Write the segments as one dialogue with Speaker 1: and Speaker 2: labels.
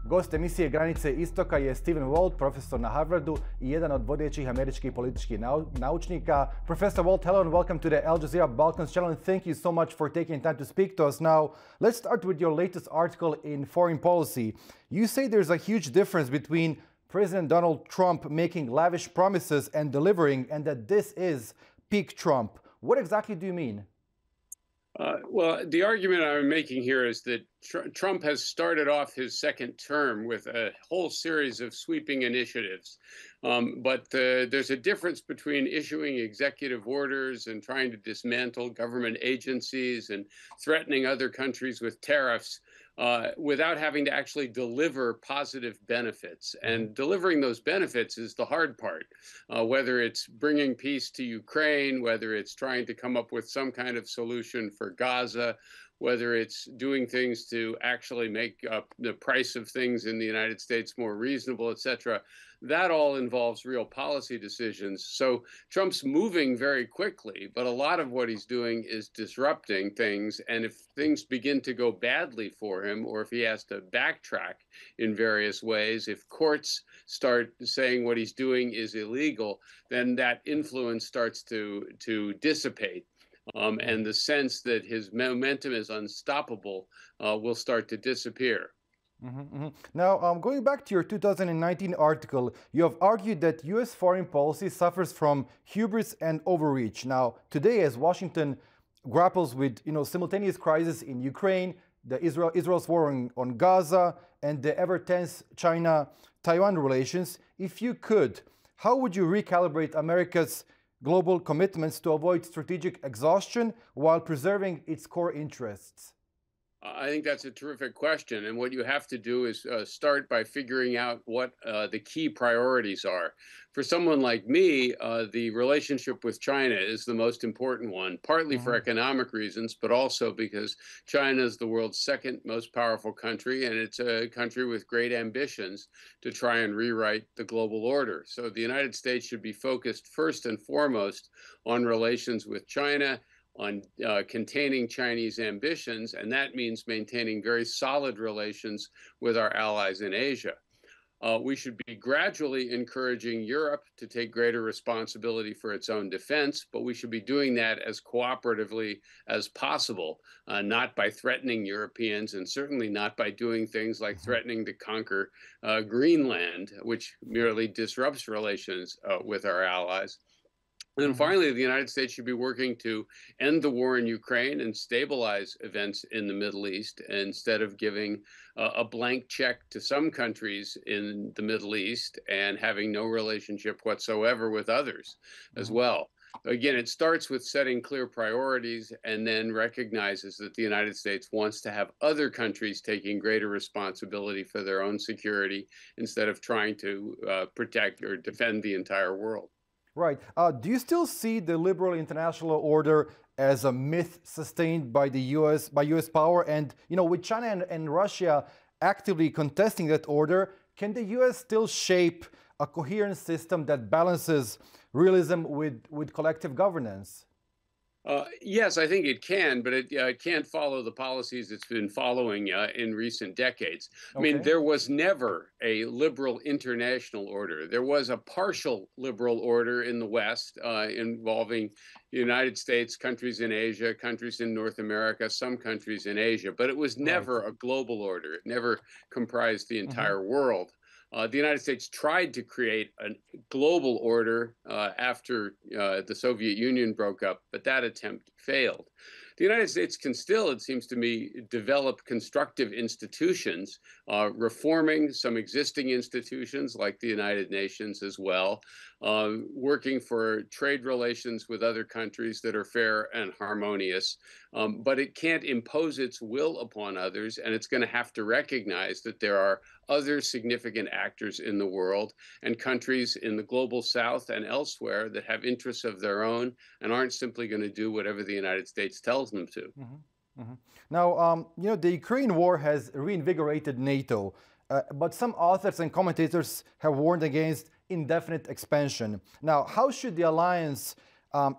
Speaker 1: Gost emisije Granice Istoka je Stephen Walt, profesor na Harvardu I jedan od vodećih američkih političkih naučnika. Professor Walt, hello and welcome to the Al Jazeera Balkans channel, and thank you so much for taking time to speak to us. Now, let's start with your latest article in Foreign Policy. You say there's a huge difference between President Donald Trump making lavish promises and delivering, and that this is peak Trump. What exactly do you mean?
Speaker 2: Well, the argument I'm making here is that Trump has started off his second term with a whole series of sweeping initiatives. But there's a difference between issuing executive orders and trying to dismantle government agencies and threatening other countries with tariffs without having to actually deliver positive benefits. And delivering those benefits is the hard part, whether it's bringing peace to Ukraine, whether it's trying to come up with some kind of solution for Gaza, whether it's doing things to actually make the price of things in the United States more reasonable, etc. That all involves real policy decisions. So Trump's moving very quickly, but a lot of what he's doing is disrupting things. And if things begin to go badly for him, or if he has to backtrack in various ways, if courts start saying what he's doing is illegal, then that influence starts to dissipate. And the sense that his momentum is unstoppable will start to disappear.
Speaker 1: Now, going back to your 2019 article, you have argued that U.S. foreign policy suffers from hubris and overreach. Now, today, as Washington grapples with simultaneous crises in Ukraine, Israel's war on Gaza, and the ever-tense China-Taiwan relations, if you could, how would you recalibrate America's global commitments to avoid strategic exhaustion while preserving its core interests?
Speaker 2: I think that's a terrific question. And what you have to do is start by figuring out what the key priorities are. For someone like me, the relationship with China is the most important one, partly for economic reasons, but also because China is the world's second most powerful country, and it's a country with great ambitions to try and rewrite the global order. So the United States should be focused first and foremost on relations with China, on containing Chinese ambitions, and that means maintaining very solid relations with our allies in Asia. We should be gradually encouraging Europe to take greater responsibility for its own defense, but we should be doing that as cooperatively as possible, not by threatening Europeans, and certainly not by doing things like threatening to conquer Greenland, which merely disrupts relations with our allies. And finally, the United States should be working to end the war in Ukraine and stabilize events in the Middle East instead of giving a blank check to some countries in the Middle East and having no relationship whatsoever with others as well. Again, it starts with setting clear priorities and then recognizes that the United States wants to have other countries taking greater responsibility for their own security instead of trying to protect or defend the entire world.
Speaker 1: Right. Do you still see the liberal international order as a myth sustained by the U.S. power? And with China and Russia actively contesting that order, can the U.S. still shape a coherent system that balances realism with collective governance?
Speaker 2: Yes, I think it can, but it can't follow the policies it's been following in recent decades. I mean, there was never a liberal international order. There was a partial liberal order in the West involving the United States, countries in Asia, countries in North America, some countries in Asia, but it was never a global order. It never comprised the entire world. The United States tried to create a global order after the Soviet Union broke up, but that attempt failed. The United States can still, it seems to me, develop constructive institutions, reforming some existing institutions like the United Nations as well, working for trade relations with other countries that are fair and harmonious. But it can't impose its will upon others, and it's going to have to recognize that there are other significant actors in the world and countries in the global south and elsewhere that have interests of their own and aren't simply going to do whatever the United States tells them to.
Speaker 1: Now, the Ukraine war has reinvigorated NATO, but some authors and commentators have warned against indefinite expansion. Now, how should the alliance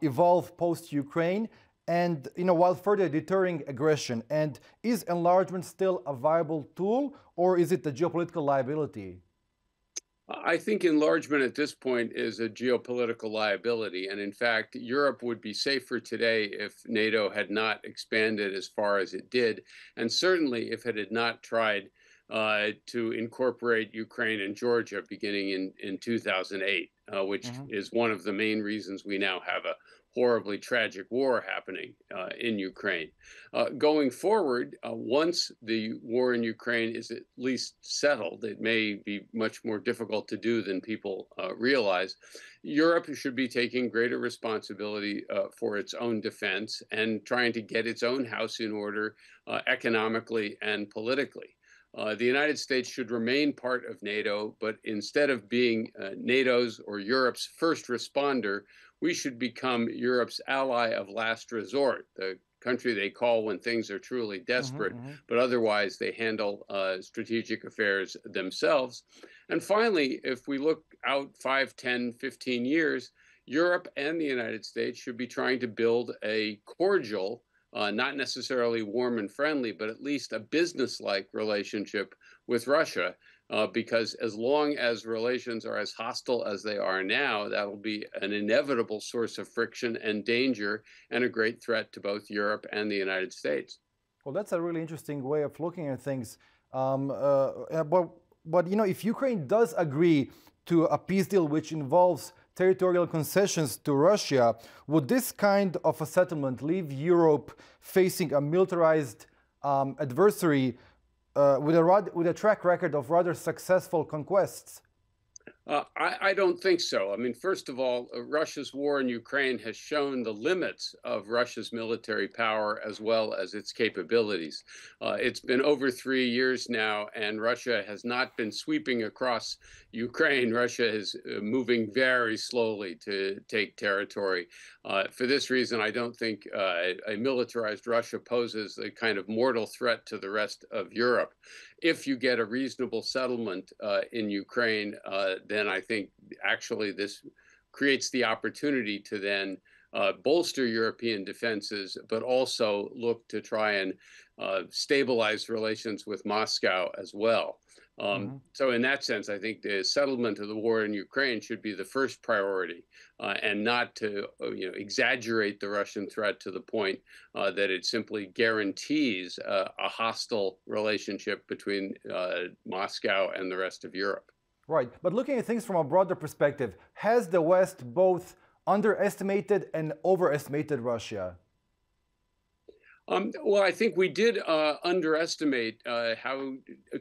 Speaker 1: evolve post-Ukraine? and while further deterring aggression? And is enlargement still a viable tool, or is it a geopolitical liability?
Speaker 2: I think enlargement at this point is a geopolitical liability. And in fact, Europe would be safer today if NATO had not expanded as far as it did. And certainly if it had not tried to incorporate Ukraine and Georgia beginning in 2008, which is one of the main reasons we now have a horribly tragic war happening in Ukraine. Going forward, once the war in Ukraine is at least settled, it may be much more difficult to do than people realize. Europe should be taking greater responsibility for its own defense and trying to get its own house in order economically and politically. The United States should remain part of NATO, but instead of being NATO's or Europe's first responder, we should become Europe's ally of last resort, the country they call when things are truly desperate, but otherwise they handle strategic affairs themselves. And finally, if we look out 5, 10, 15 years, Europe and the United States should be trying to build a cordial, not necessarily warm and friendly, but at least a business-like relationship with Russia, because as long as relations are as hostile as they are now, that will be an inevitable source of friction and danger and a great threat to both Europe and the United States.
Speaker 1: Well, that's a really interesting way of looking at things. But if Ukraine does agree to a peace deal which involves territorial concessions to Russia, would this kind of a settlement leave Europe facing a militarized adversary with a track record of rather successful conquests?
Speaker 2: I don't think so. I mean, first of all, Russia's war in Ukraine has shown the limits of Russia's military power as well as its capabilities. It's been over 3 years now, and Russia has not been sweeping across Ukraine. Russia is moving very slowly to take territory. For this reason, I don't think a militarized Russia poses a kind of mortal threat to the rest of Europe. If you get a reasonable settlement in Ukraine, then I think actually this creates the opportunity to then bolster European defenses, but also look to try and stabilize relations with Moscow as well. So in that sense, I think the settlement of the war in Ukraine should be the first priority, and not to exaggerate the Russian threat to the point that it simply guarantees a hostile relationship between Moscow and the rest of Europe.
Speaker 1: Right. But looking at things from a broader perspective, has the West both underestimated and overestimated Russia?
Speaker 2: Well, I think we did underestimate how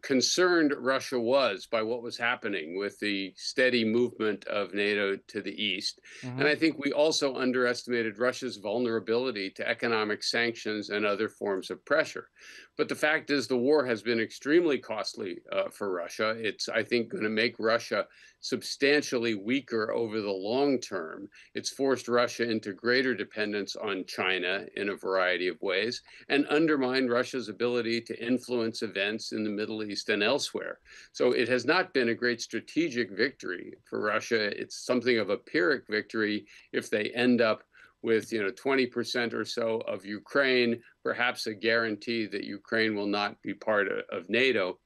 Speaker 2: concerned Russia was by what was happening with the steady movement of NATO to the east. And I think we also underestimated Russia's vulnerability to economic sanctions and other forms of pressure. But the fact is the war has been extremely costly for Russia. It's, I think, going to make Russia substantially weaker over the long term. It's forced Russia into greater dependence on China in a variety of ways and undermined Russia's ability to influence events in the Middle East and elsewhere. So it has not been a great strategic victory for Russia. It's something of a Pyrrhic victory if they end up with 20% or so of Ukraine, perhaps a guarantee that Ukraine will not be part of NATO.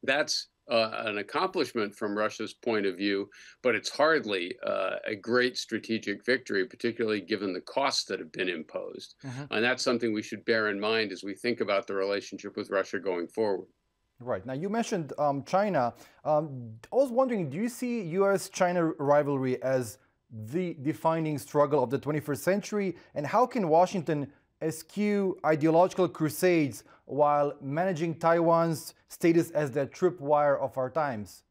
Speaker 2: That's an accomplishment from Russia's point of view, but it's hardly a great strategic victory, particularly given the costs that have been imposed. And that's something we should bear in mind as we think about the relationship with Russia going forward.
Speaker 1: Right. Now, you mentioned China. I was wondering, do you see U.S.-China rivalry as the defining struggle of the 21st century? And how can Washington eschew ideological crusades while managing Taiwan's status as the tripwire of our times?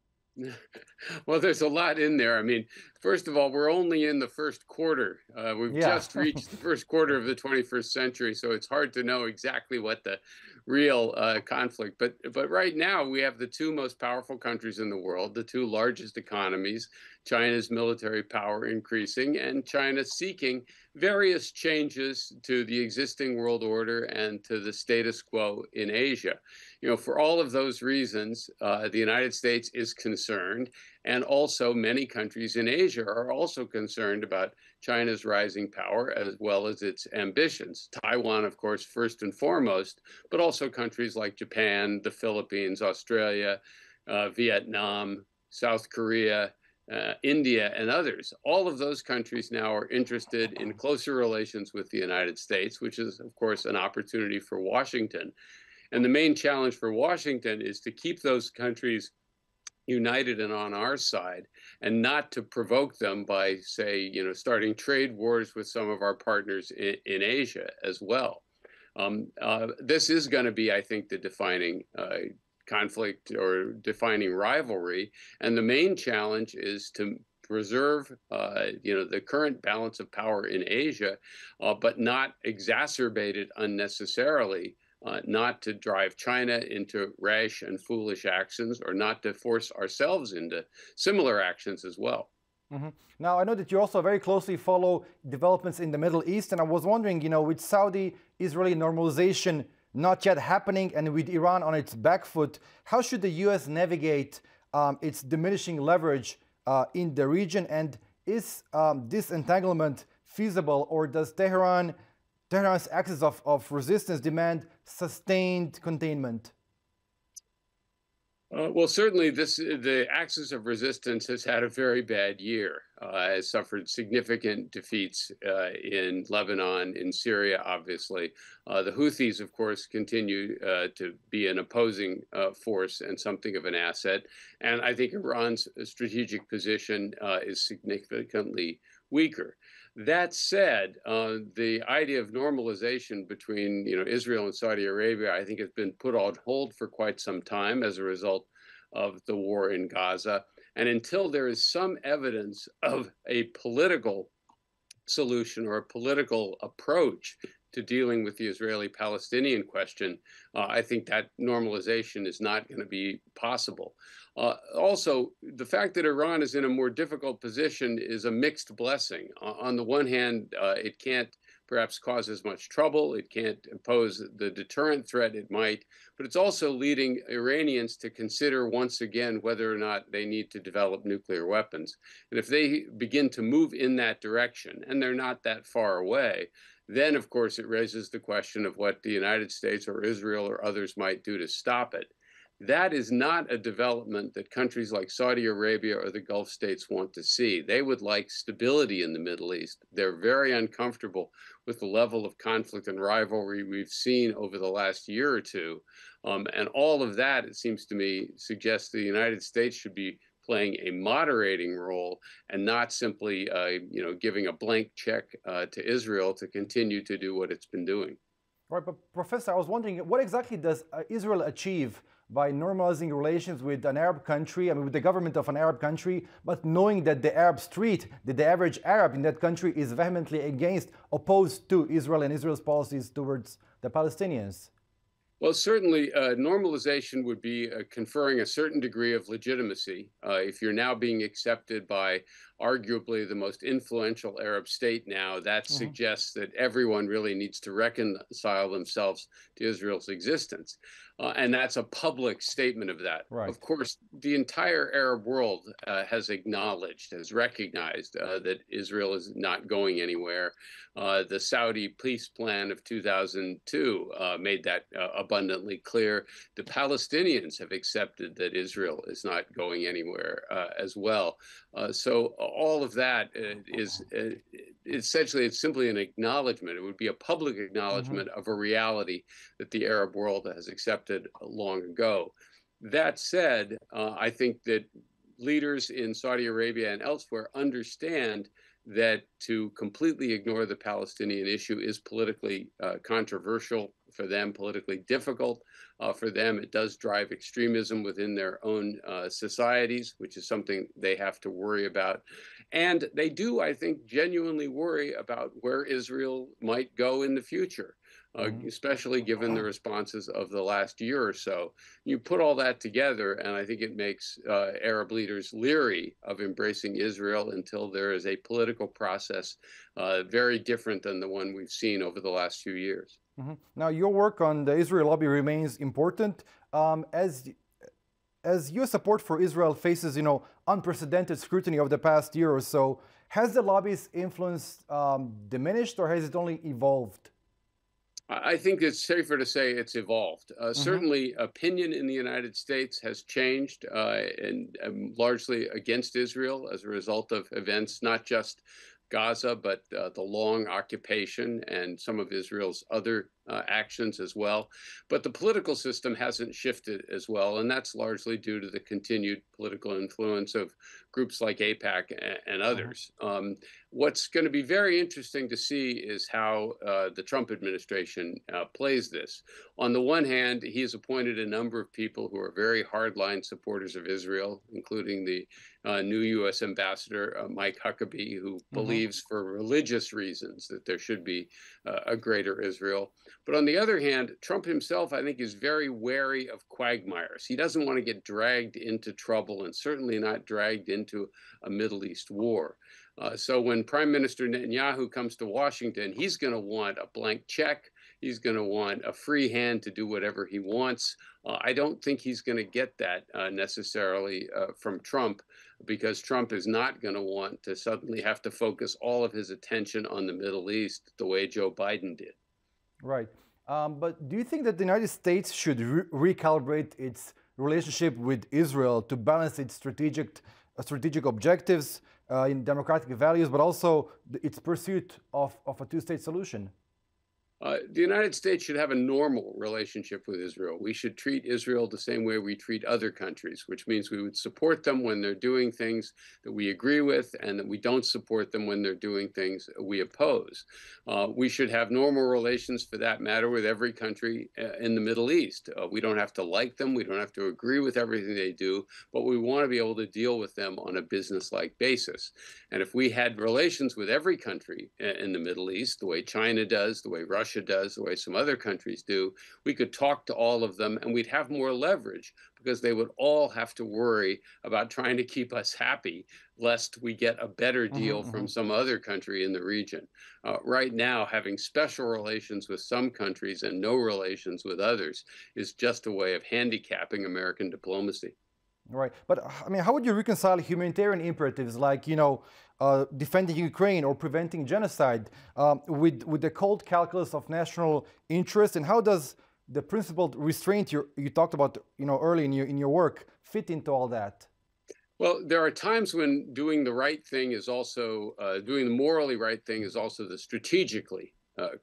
Speaker 2: Well, there's a lot in there. I mean, first of all, we're only in the first quarter. We've just reached the first quarter of the 21st century, so it's hard to know exactly what the real conflict. But right now, we have the two most powerful countries in the world, the two largest economies, China's military power increasing and China seeking various changes to the existing world order and to the status quo in Asia. For all of those reasons, the United States is concerned, and also many countries in Asia are also concerned about China's rising power as well as its ambitions. Taiwan, of course, first and foremost, but also countries like Japan, the Philippines, Australia, Vietnam, South Korea, India, and others. All of those countries now are interested in closer relations with the United States, which is, of course, an opportunity for Washington. And the main challenge for Washington is to keep those countries united and on our side, and not to provoke them by, say, starting trade wars with some of our partners in Asia as well. This is going to be, I think, the defining conflict or defining rivalry, and the main challenge is to preserve, the current balance of power in Asia, but not exacerbate it unnecessarily. Not to drive China into rash and foolish actions, or not to force ourselves into similar actions as well.
Speaker 1: Now, I know that you also very closely follow developments in the Middle East, and I was wondering, with Saudi-Israeli normalization not yet happening and with Iran on its back foot, how should the U.S. navigate its diminishing leverage in the region? And is this entanglement feasible, or does Tehran's axis of resistance demand sustained containment?
Speaker 2: Well, certainly the axis of resistance has had a very bad year. Has suffered significant defeats in Lebanon, in Syria, obviously. The Houthis, of course, continue to be an opposing force and something of an asset. And I think Iran's strategic position is significantly weaker. That said, the idea of normalization between Israel and Saudi Arabia, I think, has been put on hold for quite some time as a result of the war in Gaza. And until there is some evidence of a political solution or a political approach to dealing with the Israeli-Palestinian question, I think that normalization is not going to be possible. Also, the fact that Iran is in a more difficult position is a mixed blessing. On the one hand, it can't perhaps cause as much trouble. It can't pose the deterrent threat it might, but it's also leading Iranians to consider once again whether or not they need to develop nuclear weapons. And if they begin to move in that direction, and they're not that far away, then, of course, it raises the question of what the United States or Israel or others might do to stop it. That is not a development that countries like Saudi Arabia or the Gulf states want to see. They would like stability in the Middle East. They're very uncomfortable with the level of conflict and rivalry we've seen over the last year or two. And all of that, it seems to me, suggests the United States should be playing a moderating role and not simply, giving a blank check to Israel to continue to do what it's been doing.
Speaker 1: Right, but Professor, I was wondering, what exactly does Israel achieve by normalizing relations with an Arab country, with the government of an Arab country, but knowing that the Arab street, that the average Arab in that country is vehemently opposed to Israel and Israel's policies towards the Palestinians?
Speaker 2: Well, certainly normalization would be conferring a certain degree of legitimacy. If you're now being accepted by arguably the most influential Arab state now, that suggests that everyone really needs to reconcile themselves to Israel's existence. And that's a public statement of that.
Speaker 1: Right.
Speaker 2: Of course, the entire Arab world has acknowledged, has recognized that Israel is not going anywhere. The Saudi peace plan of 2002 made that abundantly clear. The Palestinians have accepted that Israel is not going anywhere as well. So all of that is essentially, it's simply an acknowledgement. It would be a public acknowledgement of a reality that the Arab world has accepted long ago. That said, I think that leaders in Saudi Arabia and elsewhere understand that to completely ignore the Palestinian issue is politically controversial for them, politically difficult for them. It does drive extremism within their own societies, which is something they have to worry about. And they do, I think, genuinely worry about where Israel might go in the future. especially given the responses of the last year or so. You put all that together, and I think it makes Arab leaders leery of embracing Israel until there is a political process very different than the one we've seen over the last few years.
Speaker 1: Now, your work on the Israel lobby remains important. As U.S. support for Israel faces, unprecedented scrutiny of the past year or so, has the lobby's influence diminished, or has it only evolved?
Speaker 2: I think it's safer to say it's evolved. Certainly, opinion in the United States has changed, and largely against Israel as a result of events, not just Gaza, but the long occupation and some of Israel's other actions as well. But the political system hasn't shifted as well, and that's largely due to the continued political influence of groups like AIPAC and others. What's going to be very interesting to see is how the Trump administration plays this. On the one hand, he has appointed a number of people who are very hardline supporters of Israel, including the new U.S. ambassador, Mike Huckabee, who believes for religious reasons that there should be a greater Israel. But on the other hand, Trump himself, I think, is very wary of quagmires. He doesn't want to get dragged into trouble, and certainly not dragged into a Middle East war. So when Prime Minister Netanyahu comes to Washington, he's going to want a blank check. He's going to want a free hand to do whatever he wants. I don't think he's going to get that necessarily from Trump, because Trump is not going to want to suddenly have to focus all of his attention on the Middle East the way Joe Biden did.
Speaker 1: Right. But do you think that the United States should recalibrate its relationship with Israel to balance its strategic objectives in democratic values, but also its pursuit of a two-state solution?
Speaker 2: The United States should have a normal relationship with Israel. We should treat Israel the same way we treat other countries, which means we would support them when they're doing things that we agree with, and that we don't support them when they're doing things we oppose. We should have normal relations, for that matter, with every country in the Middle East. We don't have to like them. We don't have to agree with everything they do, but we want to be able to deal with them on a business-like basis. And if we had relations with every country in the Middle East, the way China does, the way Russia does, the way some other countries do, we could talk to all of them, and we'd have more leverage, because they would all have to worry about trying to keep us happy, lest we get a better deal from some other country in the region. Right now, having special relations with some countries and no relations with others is just a way of handicapping American diplomacy.
Speaker 1: Right. But I mean, how would you reconcile humanitarian imperatives like, defending Ukraine or preventing genocide with the cold calculus of national interest? And how does the principled restraint you talked about, early in your work fit into all that?
Speaker 2: Well, there are times when doing the right thing is also, doing the morally right thing is also the strategically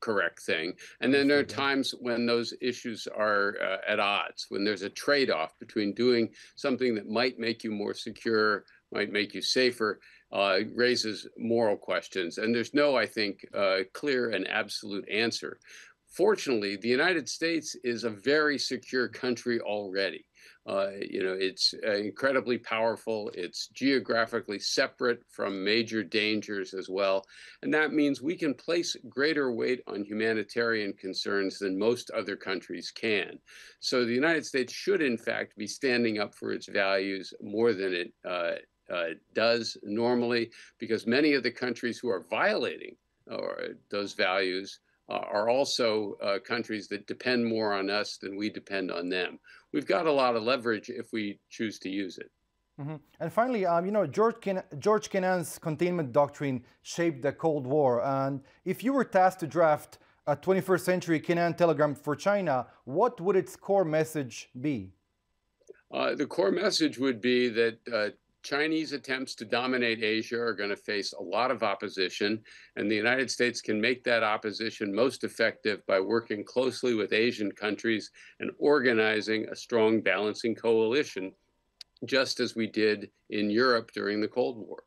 Speaker 2: correct thing. And then there are times when those issues are at odds, when there's a trade-off between doing something that might make you more secure, might make you safer, raises moral questions. And there's no, I think, clear and absolute answer. Fortunately, the United States is a very secure country already. It's incredibly powerful. It's geographically separate from major dangers as well. And that means we can place greater weight on humanitarian concerns than most other countries can. So the United States should, in fact, be standing up for its values more than it does normally, because many of the countries who are violating those values are also countries that depend more on us than we depend on them. We've got a lot of leverage if we choose to use it.
Speaker 1: And finally, George Kennan's containment doctrine shaped the Cold War. And if you were tasked to draft a 21st century Kennan telegram for China, what would its core message be?
Speaker 2: The core message would be that Chinese attempts to dominate Asia are going to face a lot of opposition, and the United States can make that opposition most effective by working closely with Asian countries and organizing a strong balancing coalition, just as we did in Europe during the Cold War.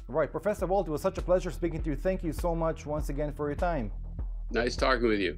Speaker 1: Right. Professor Walt, it was such a pleasure speaking to you. Thank you so much once again for your time.
Speaker 2: Nice talking with you.